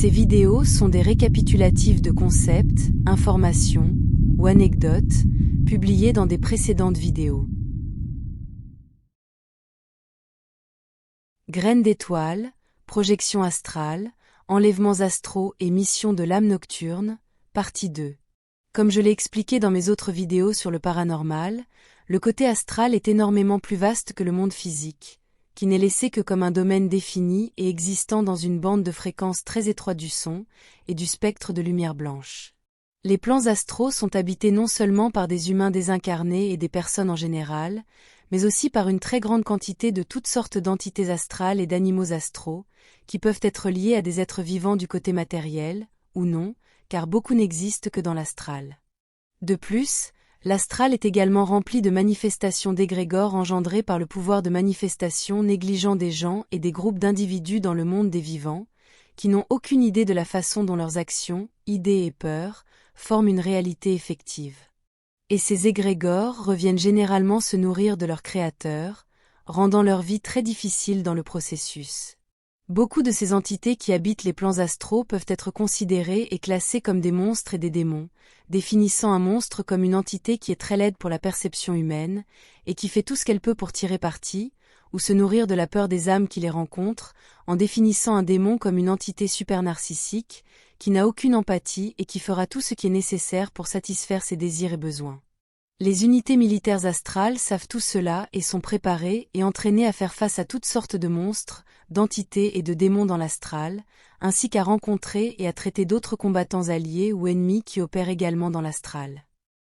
Ces vidéos sont des récapitulatifs de concepts, informations ou anecdotes publiées dans des précédentes vidéos. Graines d'étoiles, projection astrale, enlèvements astraux et missions de l'âme nocturne, partie 2. Comme je l'ai expliqué dans mes autres vidéos sur le paranormal, le côté astral est énormément plus vaste que le monde physique, qui n'est laissé que comme un domaine défini et existant dans une bande de fréquences très étroite du son et du spectre de lumière blanche. Les plans astraux sont habités non seulement par des humains désincarnés et des personnes en général, mais aussi par une très grande quantité de toutes sortes d'entités astrales et d'animaux astraux, qui peuvent être liés à des êtres vivants du côté matériel, ou non, car beaucoup n'existent que dans l'astral. De plus, l'astral est également rempli de manifestations d'égrégores engendrées par le pouvoir de manifestation négligent des gens et des groupes d'individus dans le monde des vivants, qui n'ont aucune idée de la façon dont leurs actions, idées et peurs forment une réalité effective. Et ces égrégores reviennent généralement se nourrir de leurs créateurs, rendant leur vie très difficile dans le processus. Beaucoup de ces entités qui habitent les plans astraux peuvent être considérées et classées comme des monstres et des démons, définissant un monstre comme une entité qui est très laide pour la perception humaine, et qui fait tout ce qu'elle peut pour tirer parti, ou se nourrir de la peur des âmes qui les rencontrent, en définissant un démon comme une entité super narcissique, qui n'a aucune empathie et qui fera tout ce qui est nécessaire pour satisfaire ses désirs et besoins. Les unités militaires astrales savent tout cela et sont préparées et entraînées à faire face à toutes sortes de monstres, d'entités et de démons dans l'astral, ainsi qu'à rencontrer et à traiter d'autres combattants alliés ou ennemis qui opèrent également dans l'astral.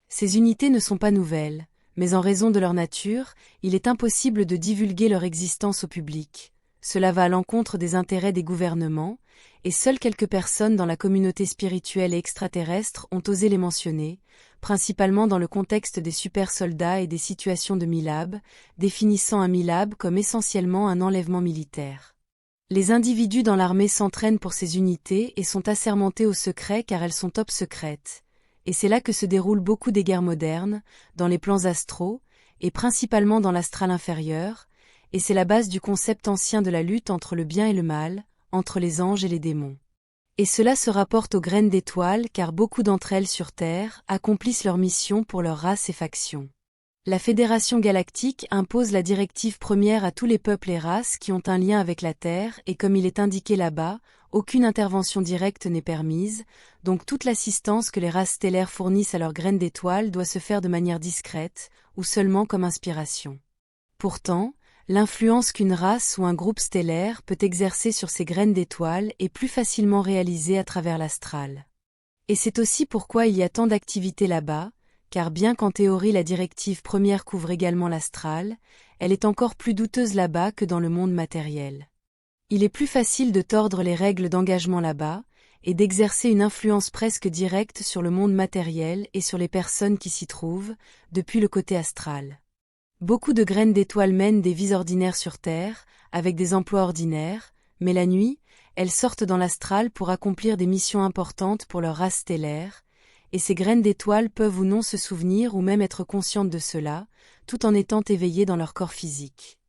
Ces unités ne sont pas nouvelles, mais en raison de leur nature, il est impossible de divulguer leur existence au public. Cela va à l'encontre des intérêts des gouvernements, et seules quelques personnes dans la communauté spirituelle et extraterrestre ont osé les mentionner, principalement dans le contexte des super-soldats et des situations de Milab, définissant un Milab comme essentiellement un enlèvement militaire. Les individus dans l'armée s'entraînent pour ces unités et sont assermentés au secret car elles sont top secrètes. Et c'est là que se déroulent beaucoup des guerres modernes, dans les plans astraux, et principalement dans l'astral inférieur, et c'est la base du concept ancien de la lutte entre le bien et le mal, entre les anges et les démons. Et cela se rapporte aux graines d'étoiles car beaucoup d'entre elles sur Terre accomplissent leur mission pour leur race et faction. La Fédération Galactique impose la directive première à tous les peuples et races qui ont un lien avec la Terre et comme il est indiqué là-bas, aucune intervention directe n'est permise, donc toute l'assistance que les races stellaires fournissent à leurs graines d'étoiles doit se faire de manière discrète, ou seulement comme inspiration. Pourtant, l'influence qu'une race ou un groupe stellaire peut exercer sur ces graines d'étoiles est plus facilement réalisée à travers l'astral. Et c'est aussi pourquoi il y a tant d'activités là-bas, car bien qu'en théorie la directive première couvre également l'astral, elle est encore plus douteuse là-bas que dans le monde matériel. Il est plus facile de tordre les règles d'engagement là-bas, et d'exercer une influence presque directe sur le monde matériel et sur les personnes qui s'y trouvent, depuis le côté astral. Beaucoup de graines d'étoiles mènent des vies ordinaires sur Terre, avec des emplois ordinaires, mais la nuit, elles sortent dans l'astral pour accomplir des missions importantes pour leur race stellaire, et ces graines d'étoiles peuvent ou non se souvenir ou même être conscientes de cela, tout en étant éveillées dans leur corps physique.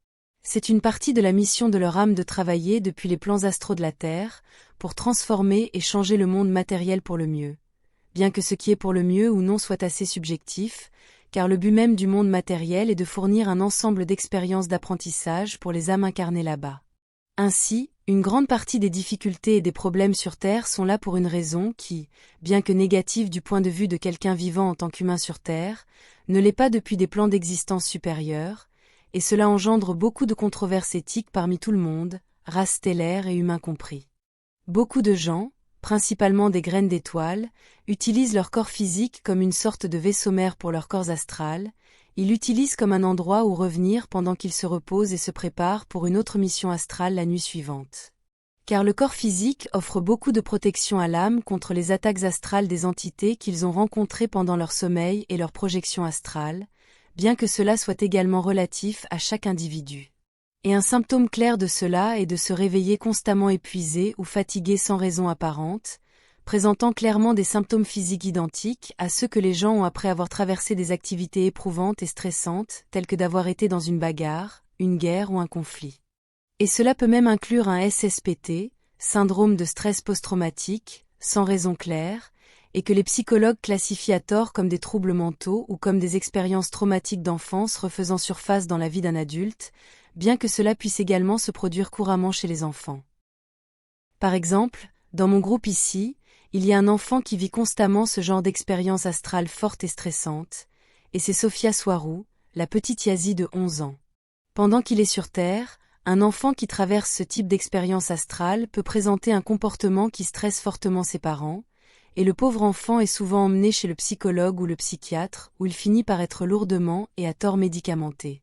C'est une partie de la mission de leur âme de travailler depuis les plans astraux de la Terre, pour transformer et changer le monde matériel pour le mieux. Bien que ce qui est pour le mieux ou non soit assez subjectif, car le but même du monde matériel est de fournir un ensemble d'expériences d'apprentissage pour les âmes incarnées là-bas. Ainsi, une grande partie des difficultés et des problèmes sur Terre sont là pour une raison qui, bien que négative du point de vue de quelqu'un vivant en tant qu'humain sur Terre, ne l'est pas depuis des plans d'existence supérieurs, et cela engendre beaucoup de controverses éthiques parmi tout le monde, race stellaire et humains compris. Beaucoup de gens, principalement des graines d'étoiles, utilisent leur corps physique comme une sorte de vaisseau mère pour leur corps astral, ils l'utilisent comme un endroit où revenir pendant qu'ils se reposent et se préparent pour une autre mission astrale la nuit suivante. Car le corps physique offre beaucoup de protection à l'âme contre les attaques astrales des entités qu'ils ont rencontrées pendant leur sommeil et leur projection astrale, bien que cela soit également relatif à chaque individu. Et un symptôme clair de cela est de se réveiller constamment épuisé ou fatigué sans raison apparente, présentant clairement des symptômes physiques identiques à ceux que les gens ont après avoir traversé des activités éprouvantes et stressantes, telles que d'avoir été dans une bagarre, une guerre ou un conflit. Et cela peut même inclure un SSPT, syndrome de stress post-traumatique, sans raison claire, et que les psychologues classifient à tort comme des troubles mentaux ou comme des expériences traumatiques d'enfance refaisant surface dans la vie d'un adulte, bien que cela puisse également se produire couramment chez les enfants. Par exemple, dans mon groupe ici, il y a un enfant qui vit constamment ce genre d'expérience astrale forte et stressante, et c'est Sophia Soarou, la petite Yazi de 11 ans. Pendant qu'il est sur Terre, un enfant qui traverse ce type d'expérience astrale peut présenter un comportement qui stresse fortement ses parents, et le pauvre enfant est souvent emmené chez le psychologue ou le psychiatre, où il finit par être lourdement et à tort médicamenté.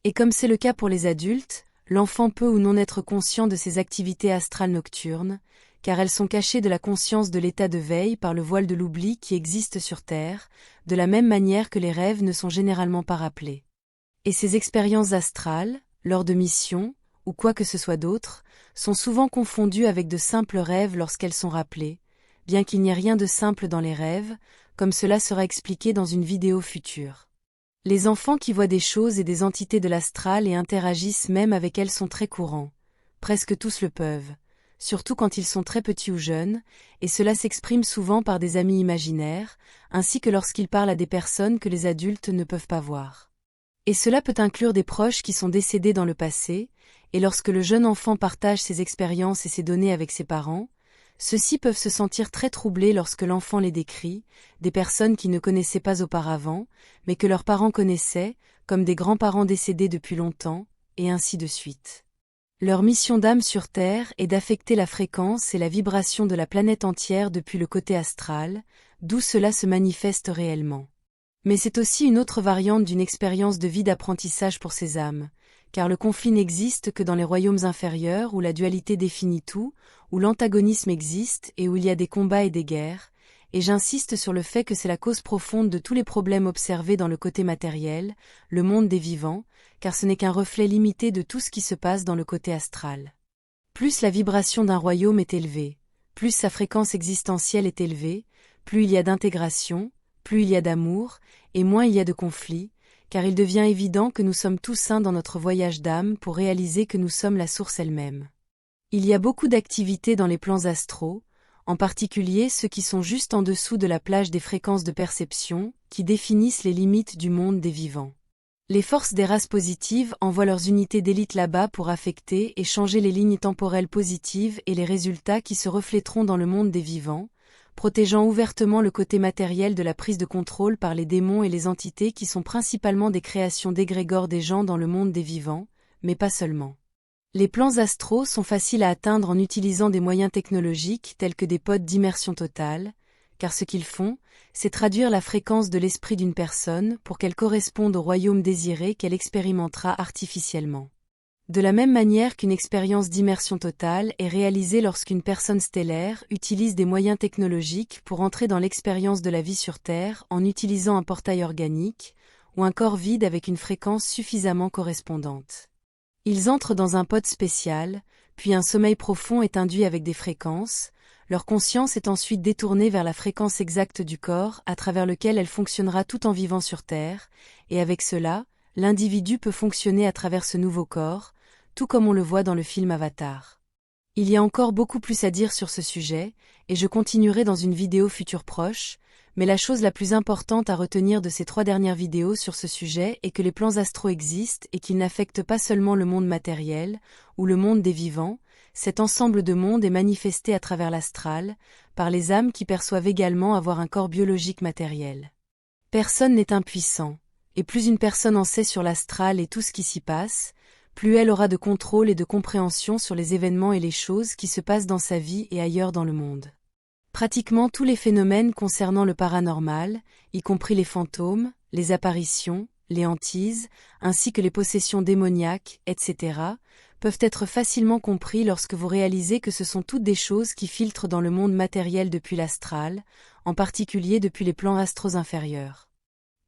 Et comme c'est le cas pour les adultes, l'enfant peut ou non être conscient de ses activités astrales nocturnes, car elles sont cachées de la conscience de l'état de veille par le voile de l'oubli qui existe sur Terre, de la même manière que les rêves ne sont généralement pas rappelés. Et ces expériences astrales, lors de missions, ou quoi que ce soit d'autre, sont souvent confondues avec de simples rêves lorsqu'elles sont rappelées, bien qu'il n'y ait rien de simple dans les rêves, comme cela sera expliqué dans une vidéo future. Les enfants qui voient des choses et des entités de l'astral et interagissent même avec elles sont très courants. Presque tous le peuvent, surtout quand ils sont très petits ou jeunes, et cela s'exprime souvent par des amis imaginaires, ainsi que lorsqu'ils parlent à des personnes que les adultes ne peuvent pas voir. Et cela peut inclure des proches qui sont décédés dans le passé, et lorsque le jeune enfant partage ses expériences et ses données avec ses parents, ceux-ci peuvent se sentir très troublés lorsque l'enfant les décrit, des personnes qui ne connaissaient pas auparavant, mais que leurs parents connaissaient, comme des grands-parents décédés depuis longtemps, et ainsi de suite. Leur mission d'âme sur Terre est d'affecter la fréquence et la vibration de la planète entière depuis le côté astral, d'où cela se manifeste réellement. Mais c'est aussi une autre variante d'une expérience de vie d'apprentissage pour ces âmes, car le conflit n'existe que dans les royaumes inférieurs où la dualité définit tout, où l'antagonisme existe et où il y a des combats et des guerres, et j'insiste sur le fait que c'est la cause profonde de tous les problèmes observés dans le côté matériel, le monde des vivants, car ce n'est qu'un reflet limité de tout ce qui se passe dans le côté astral. Plus la vibration d'un royaume est élevée, plus sa fréquence existentielle est élevée, plus il y a d'intégration, plus il y a d'amour, et moins il y a de conflits, car il devient évident que nous sommes tous un dans notre voyage d'âme pour réaliser que nous sommes la source elle-même. Il y a beaucoup d'activités dans les plans astraux, en particulier ceux qui sont juste en dessous de la plage des fréquences de perception, qui définissent les limites du monde des vivants. Les forces des races positives envoient leurs unités d'élite là-bas pour affecter et changer les lignes temporelles positives et les résultats qui se reflèteront dans le monde des vivants, protégeant ouvertement le côté matériel de la prise de contrôle par les démons et les entités qui sont principalement des créations d'égrégores des gens dans le monde des vivants, mais pas seulement. Les plans astraux sont faciles à atteindre en utilisant des moyens technologiques tels que des pods d'immersion totale, car ce qu'ils font, c'est traduire la fréquence de l'esprit d'une personne pour qu'elle corresponde au royaume désiré qu'elle expérimentera artificiellement. De la même manière qu'une expérience d'immersion totale est réalisée lorsqu'une personne stellaire utilise des moyens technologiques pour entrer dans l'expérience de la vie sur Terre en utilisant un portail organique, ou un corps vide avec une fréquence suffisamment correspondante. Ils entrent dans un pod spécial, puis un sommeil profond est induit avec des fréquences, leur conscience est ensuite détournée vers la fréquence exacte du corps à travers lequel elle fonctionnera tout en vivant sur Terre, et avec cela, l'individu peut fonctionner à travers ce nouveau corps, tout comme on le voit dans le film Avatar. Il y a encore beaucoup plus à dire sur ce sujet, et je continuerai dans une vidéo future proche, mais la chose la plus importante à retenir de ces 3 dernières vidéos sur ce sujet est que les plans astraux existent et qu'ils n'affectent pas seulement le monde matériel, ou le monde des vivants, cet ensemble de mondes est manifesté à travers l'astral, par les âmes qui perçoivent également avoir un corps biologique matériel. Personne n'est impuissant, et plus une personne en sait sur l'astral et tout ce qui s'y passe, plus elle aura de contrôle et de compréhension sur les événements et les choses qui se passent dans sa vie et ailleurs dans le monde. Pratiquement tous les phénomènes concernant le paranormal, y compris les fantômes, les apparitions, les hantises, ainsi que les possessions démoniaques, etc., peuvent être facilement compris lorsque vous réalisez que ce sont toutes des choses qui filtrent dans le monde matériel depuis l'astral, en particulier depuis les plans astraux inférieurs.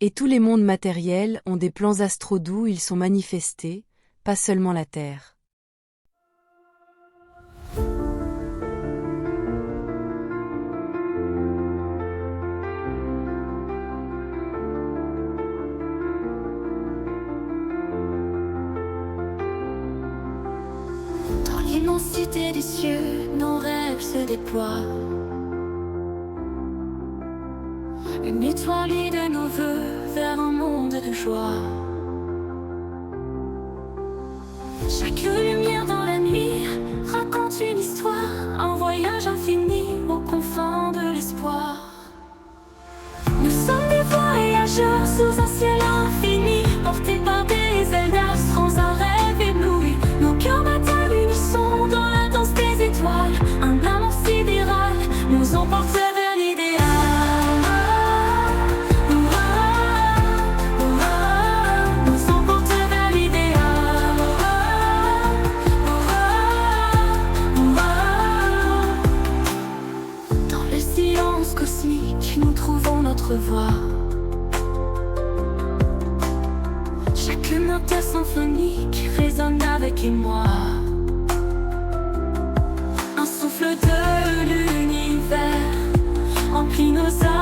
Et tous les mondes matériels ont des plans astraux d'où ils sont manifestés, pas seulement la Terre. Dans les l'immensité des cieux, nos rêves se déploient. Une étoile guide nos vœux vers un monde de joie. Chaque lumière dans la nuit raconte une histoire, un voyage infini aux confins de l'espoir. Nous sommes des voyageurs sous un ciel infini, portés par des ailes d'astres, un rêve ébloui. Nos cœurs battent à l'unisson dans la danse des étoiles. Un amour sidéral nous emporte vers l'idéal. Nous emporte vers l'idéal. Dans le silence cosmique, nous trouvons notre voix. Chaque note symphonique résonne avec émoi. Un souffle de l'univers emplit nos âmes.